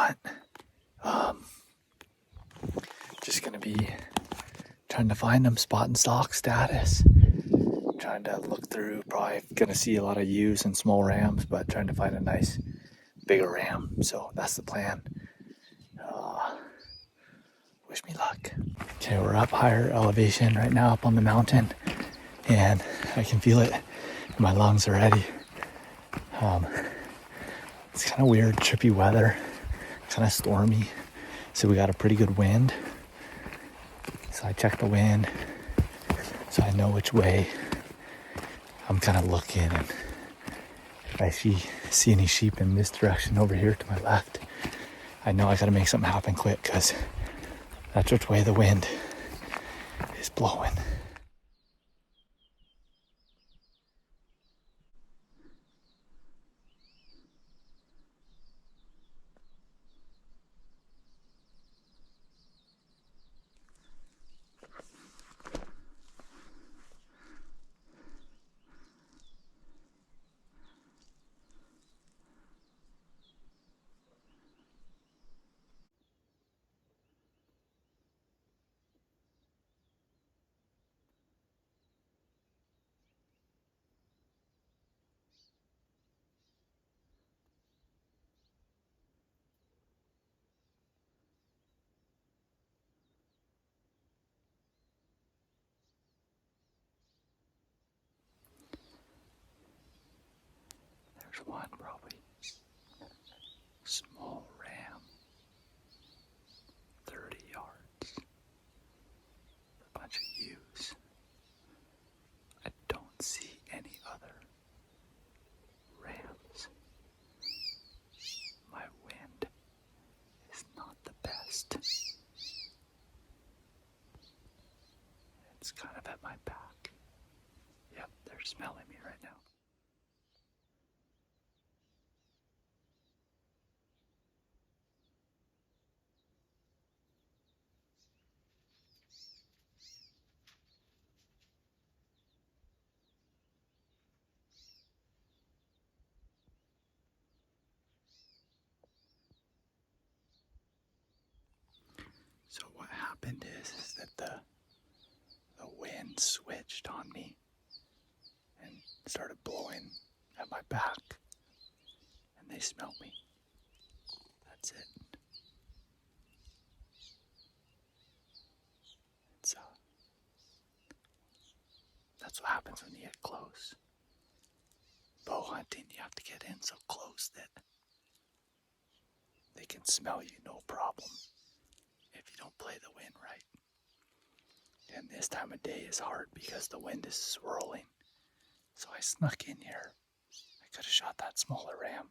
front. Just gonna be trying to find them spot and stalk status. Trying to look through, probably gonna see a lot of ewes and small rams, but trying to find a nice bigger ram. So that's the plan. Wish me luck. Okay, we're up higher elevation right now, up on the mountain, and I can feel it in my lungs already. It's kind of weird, trippy weather, kind of stormy. So we got a pretty good wind. So I checked the wind, so I know which way I'm kind of looking. And if I see any sheep in this direction over here to my left, I know I got to make something happen quick, because that's which way the wind is blowing. There's one probably small ram, 30 yards, a bunch of ewes. I don't see any other rams. My wind is not the best. It's kind of at my back. Yep, they're smelling me right now. So what happened is that the wind switched on me and started blowing at my back, and they smelled me. That's it. That's what happens when you get close. Bow hunting, you have to get in so close that they can smell you, no problem, if you don't play the wind right. And this time of day is hard because the wind is swirling. So I snuck in here. I could have shot that smaller ram.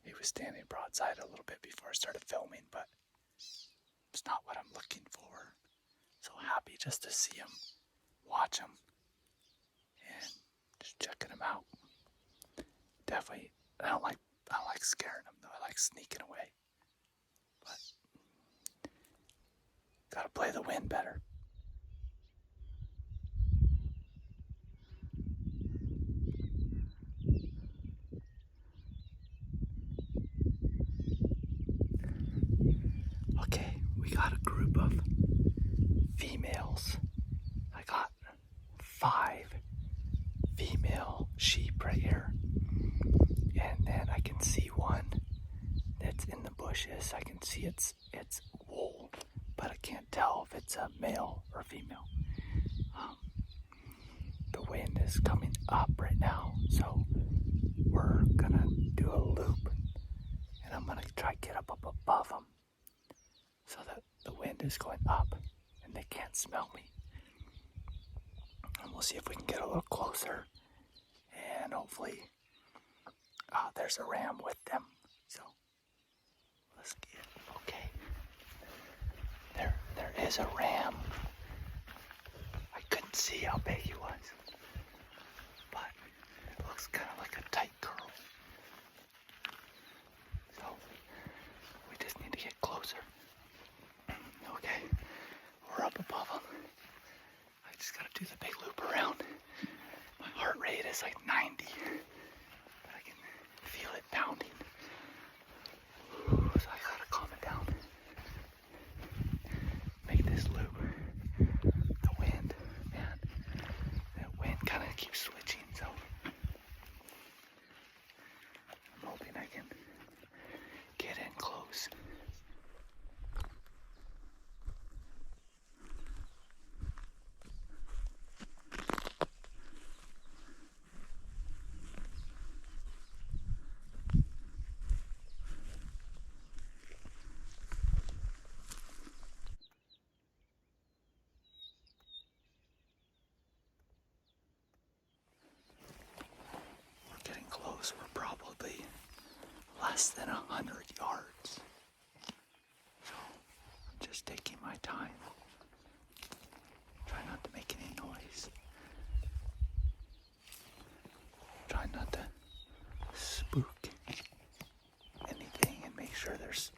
He was standing broadside a little bit before I started filming, but it's not what I'm looking for. So happy just to see him, watch him, and just checking him out. Definitely, I don't like scaring him though. I like sneaking away. But gotta play the wind better. Okay, we got a group of females. I got 5 female sheep right here. And then I can see one that's in the bushes. I can see its wool, but I can't tell if it's a male or female. The wind is coming up right now, so we're gonna do a loop, and I'm gonna try to get up above them so that the wind is going up and they can't smell me. And we'll see if we can get a little closer, and hopefully there's a ram with them. So let's get, okay. There is a ram. I couldn't see how big he was, but it looks kind of like a tight curl. So we just need to get closer. Okay, we're up above him. I just gotta do the big loop around. My heart rate is like 90, but I can feel it pounding. less than 100 yards. So I'm just taking my time. Try not to make any noise. Try not to spook anything and make sure there's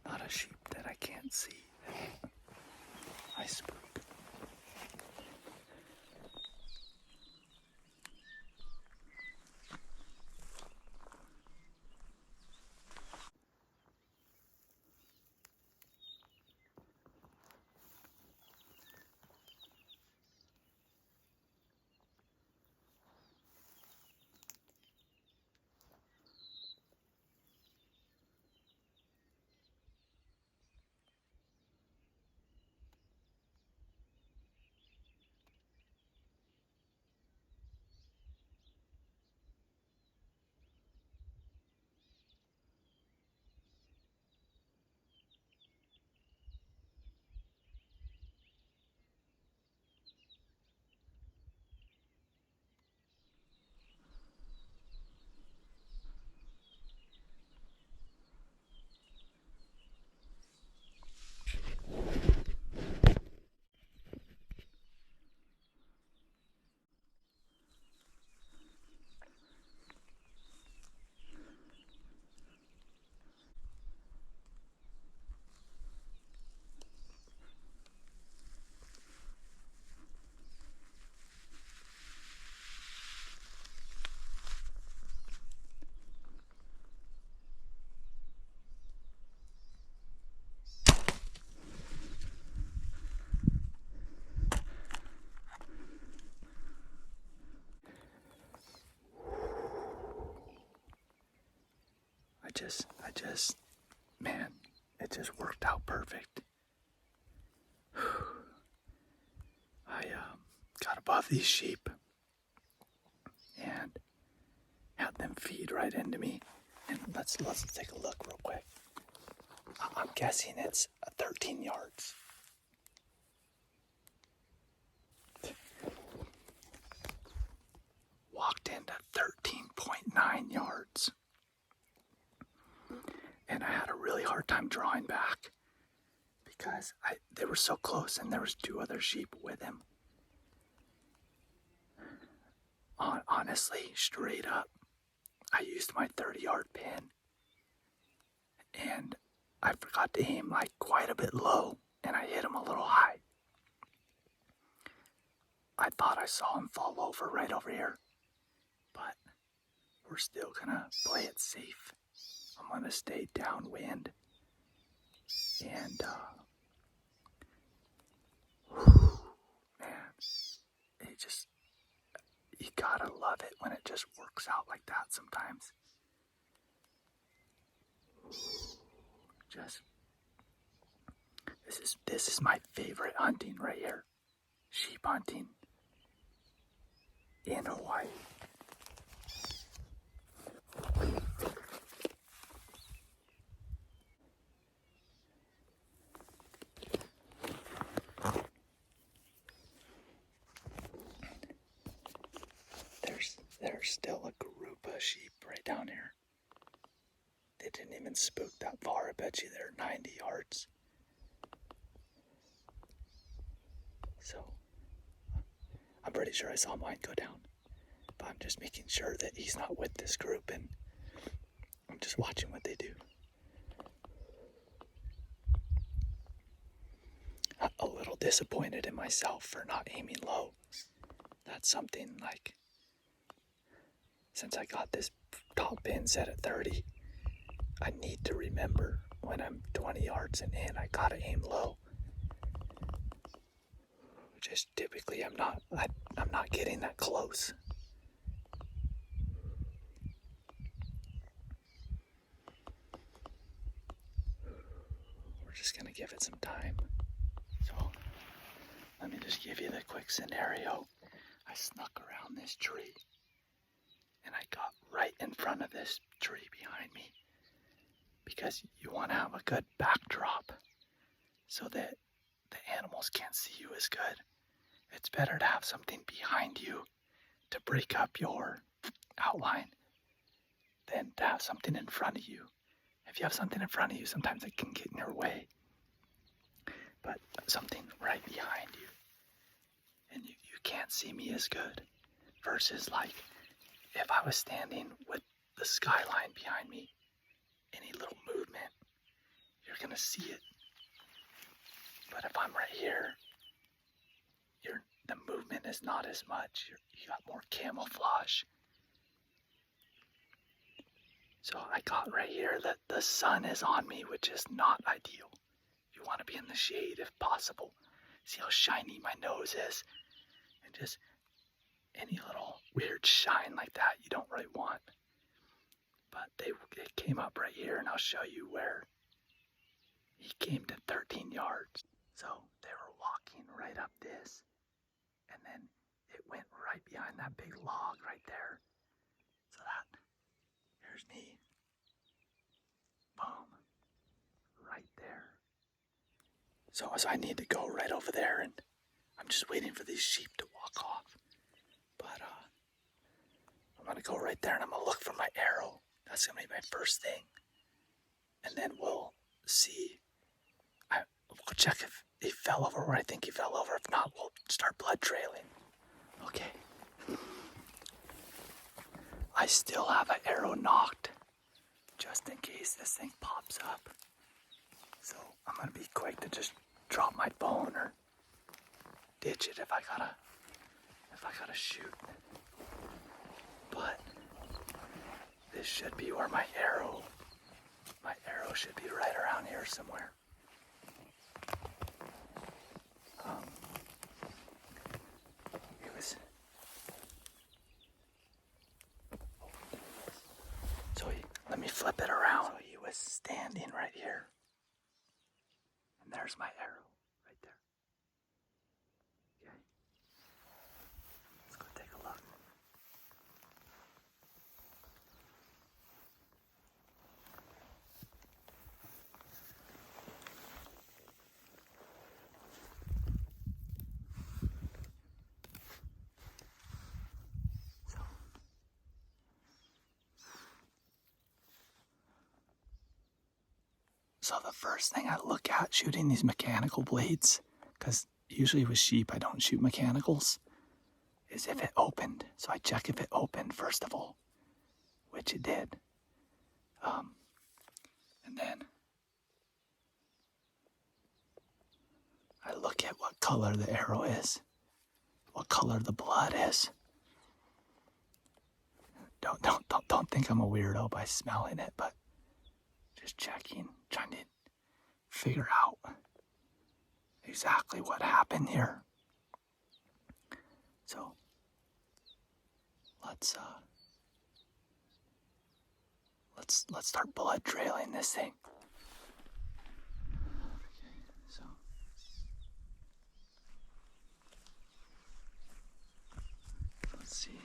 not a sheep that I can't see that I spook. Man, it just worked out perfect. I got above these sheep and had them feed right into me. And let's take a look real quick. I'm guessing it's 13 yards. Walked into 13.9 yards. And I had a really hard time drawing back because they were so close and there was 2 other sheep with him. Honestly, straight up, I used my 30-yard pin and I forgot to aim like quite a bit low and I hit him a little high. I thought I saw him fall over right over here, but we're still gonna play it safe. I'm gonna stay downwind and man, you gotta love it when it just works out like that sometimes. This is my favorite hunting right here. Sheep hunting in Hawaii. There's still a group of sheep right down here. They didn't even spook that far. I bet you they're 90 yards. So, I'm pretty sure I saw mine go down. But I'm just making sure that he's not with this group and I'm just watching what they do. I'm a little disappointed in myself for not aiming low. That's something like, since I got this top pin set at 30, I need to remember when I'm 20 yards and in, I gotta aim low. Just typically I'm not getting that close. We're just gonna give it some time. So let me just give you the quick scenario. I snuck around this tree and I got right in front of this tree behind me because you want to have a good backdrop so that the animals can't see you as good. It's better to have something behind you to break up your outline. than to have something in front of you. If you have something in front of you, sometimes it can get in your way. But something right behind you, and you can't see me as good. Versus like, if I was standing with the skyline behind me, any little movement, you're gonna see it. But if I'm right here, the movement is not as much. You got more camouflage. So I got right here that the sun is on me, which is not ideal. You want to be in the shade if possible. See how shiny my nose is? And just any little weird shine like that you don't really want. But it came up right here, and I'll show you where he came to 13 yards. So they were walking right up this, and then it went right behind that big log right there. So here's me. Boom. Right there. So I need to go right over there, and I'm just waiting for these sheep to walk off. But I'm gonna go right there, and I'm gonna look for my arrow. That's gonna be my first thing. And then we'll see. We'll check if he fell over where I think he fell over. If not, we'll start blood trailing. Okay. I still have an arrow knocked, just in case this thing pops up. So I'm gonna be quick to just drop my phone or ditch it if I gotta shoot. But this should be where my arrow should be right around here somewhere. Let me flip it around. So he was standing right here. And there's my arrow right there. Okay. Let's go take a look. So the first thing I look at shooting these mechanical blades, because usually with sheep I don't shoot mechanicals, is if it opened. So I check if it opened first of all, which it did. And then I look at what color the arrow is, what color the blood is. Don't think I'm a weirdo by smelling it, but just checking, trying to figure out exactly what happened here. So let's start blood trailing this thing. Okay, so let's see.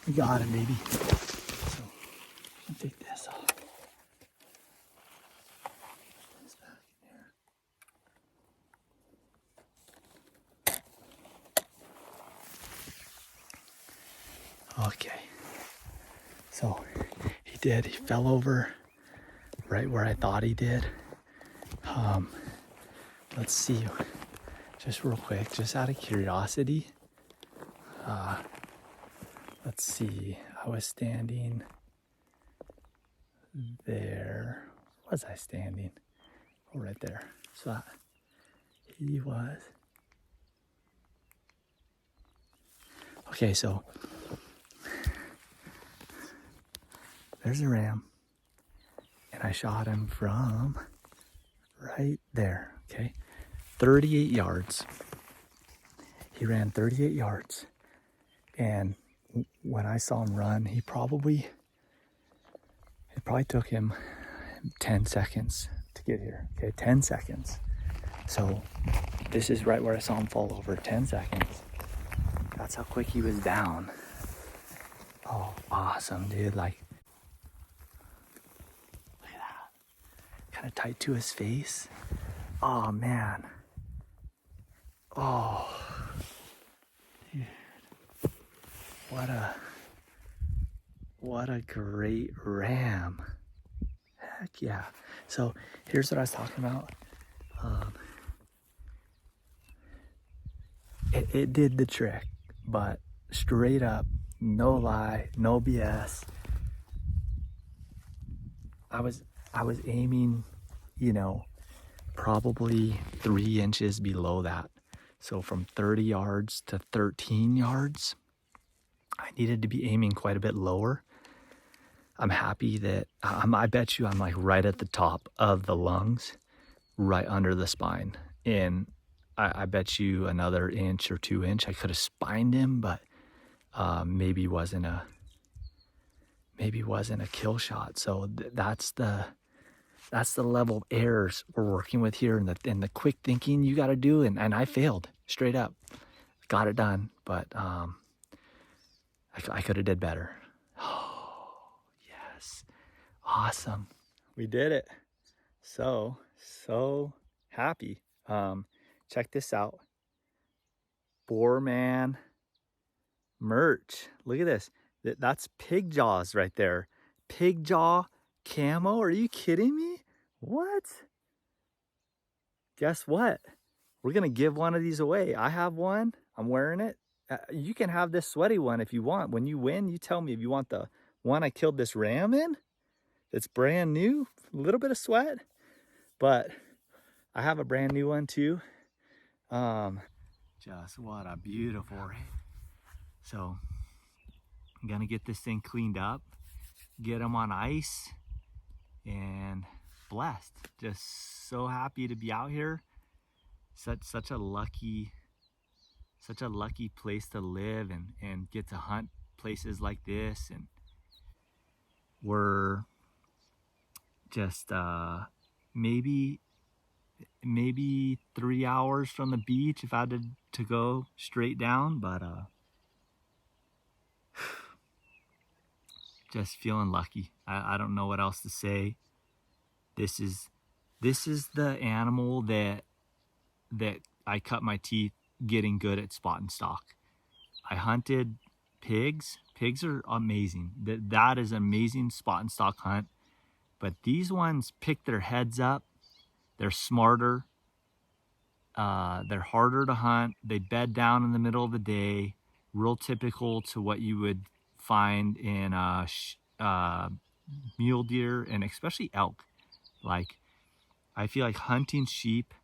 We got him, baby. So, I'll take this off. Put this back in there. Okay. So, he did. He fell over right where I thought he did. Let's see. Just real quick, just out of curiosity. let's see, I was standing there. Was I standing? Oh, right there. So he was. Okay, so there's a ram, and I shot him from right there, okay? 38 yards. He ran 38 yards, and when I saw him run, it probably took him 10 seconds to get here, okay? 10 seconds. So this is right where I saw him fall over, 10 seconds. That's how quick he was down. Oh, awesome, dude. Like, look at that. Kind of tight to his face. Oh, man. Oh, dude. What a great ram. Heck yeah. So here's what I was talking about. It did the trick, but straight up, no lie, no BS. I was aiming, you know, probably 3 inches below that. So from 30 yards to 13 yards, I needed to be aiming quite a bit lower. I'm happy that, I bet you I'm like right at the top of the lungs, right under the spine. And I bet you another inch or 2 inch, I could have spined him, but maybe wasn't a kill shot. So that's the level of errors we're working with here, and the quick thinking you got to do. And I failed straight up. Got it done, but I could have did better. Oh, yes. Awesome. We did it. So happy. Check this out. Boarman merch. Look at this. That's pig jaws right there. Pig jaw camo. Are you kidding me? What? Guess what? We're going to give one of these away. I have one. I'm wearing it. You can have this sweaty one if you want. When you win, you tell me if you want the one I killed this ram in. It's brand new. A little bit of sweat. But I have a brand new one too. Just what a beautiful ram. So I'm going to get this thing cleaned up. Get them on ice. And blessed. Just so happy to be out here. Such a lucky place to live and get to hunt places like this. And we're just maybe 3 hours from the beach if I had to go straight down, but just feeling lucky. I don't know what else to say. This is the animal that I cut my teeth getting good at spot and stalk. I hunted pigs. Pigs are amazing. That is an amazing spot and stalk hunt. But these ones pick their heads up. They're smarter. They're harder to hunt. They bed down in the middle of the day. Real typical to what you would find in mule deer and especially elk. Like, I feel like hunting sheep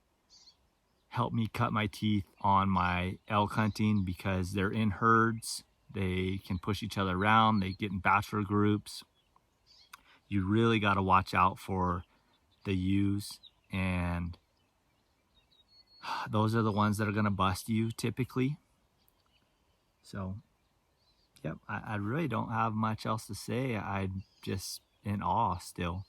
helped me cut my teeth on my elk hunting because they're in herds. They can push each other around. They get in bachelor groups. You really got to watch out for the ewes, and those are the ones that are going to bust you typically. So, yep, I really don't have much else to say. I'm just in awe still.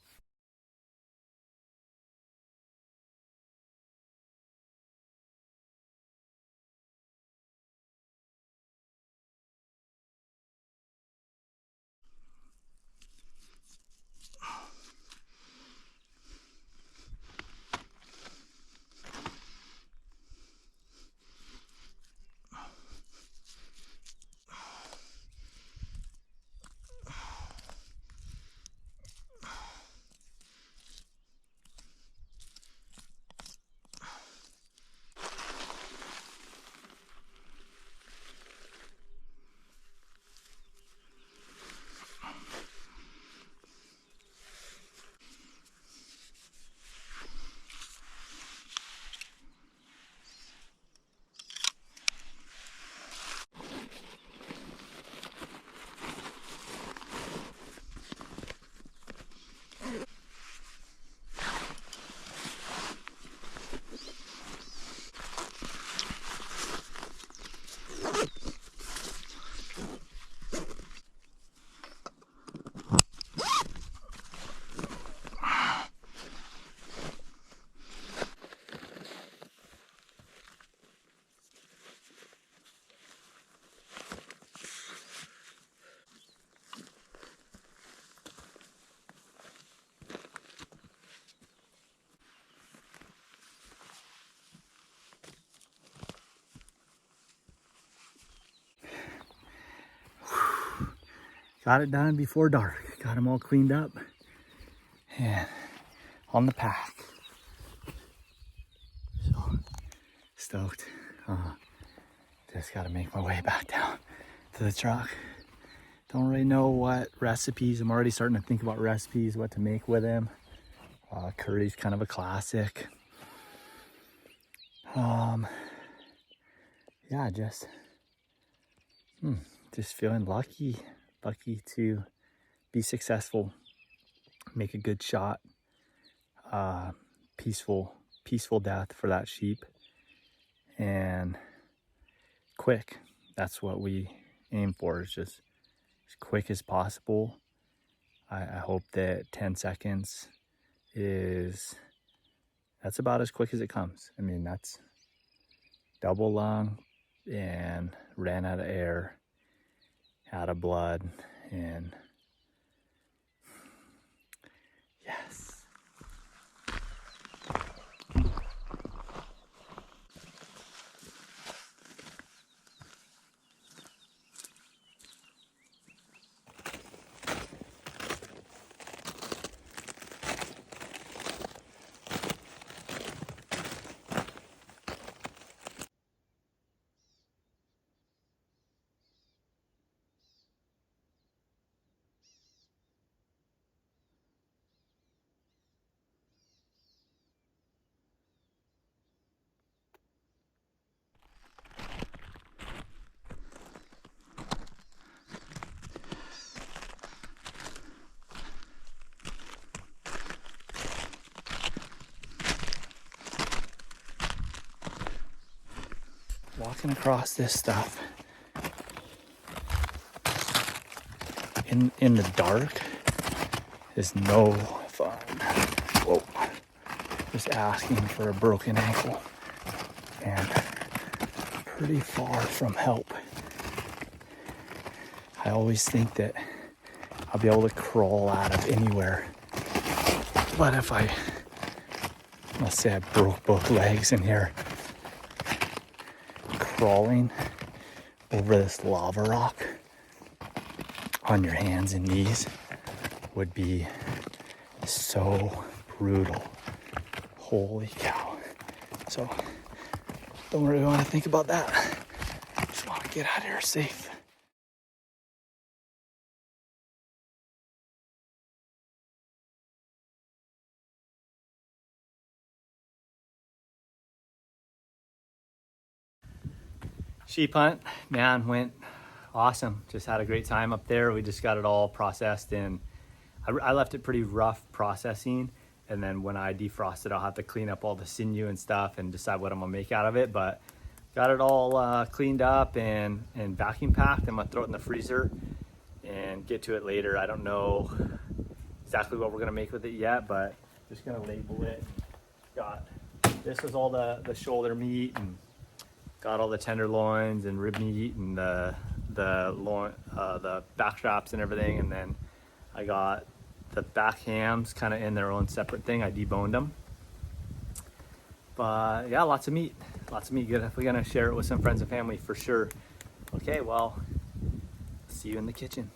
got it done before dark. Got them all cleaned up and on the pack. So stoked. Just got to make my way back down to the truck. Don't really know what recipes. I'm already starting to think about recipes, what to make with them. Curry's kind of a classic. Yeah, just feeling lucky to be successful, make a good shot, peaceful death for that sheep, and quick. That's what we aim for, is just as quick as possible. I hope that 10 seconds that's about as quick as it comes. I mean, that's double lung and ran out of air, out of blood, and yes. Walking across this stuff in the dark is no fun. Whoa. Just asking for a broken ankle and pretty far from help. I always think that I'll be able to crawl out of anywhere, but if let's say I broke both legs in here, crawling over this lava rock on your hands and knees would be so brutal. Holy cow. So don't really want to think about that. Just want to get out of here safe. Sheep hunt, man, went awesome. Just had a great time up there. We just got it all processed, and I left it pretty rough processing. And then when I defrost it, I'll have to clean up all the sinew and stuff and decide what I'm gonna make out of it. But got it all cleaned up and vacuum packed. I'm gonna throw it in the freezer and get to it later. I don't know exactly what we're gonna make with it yet, but just gonna label it. This was all the shoulder meat, and got all the tenderloins and rib meat and the back straps and everything. And then I got the back hams kind of in their own separate thing. I deboned them. But yeah, lots of meat. Good. We're gonna share it with some friends and family for sure. Okay, well, see you in the kitchen.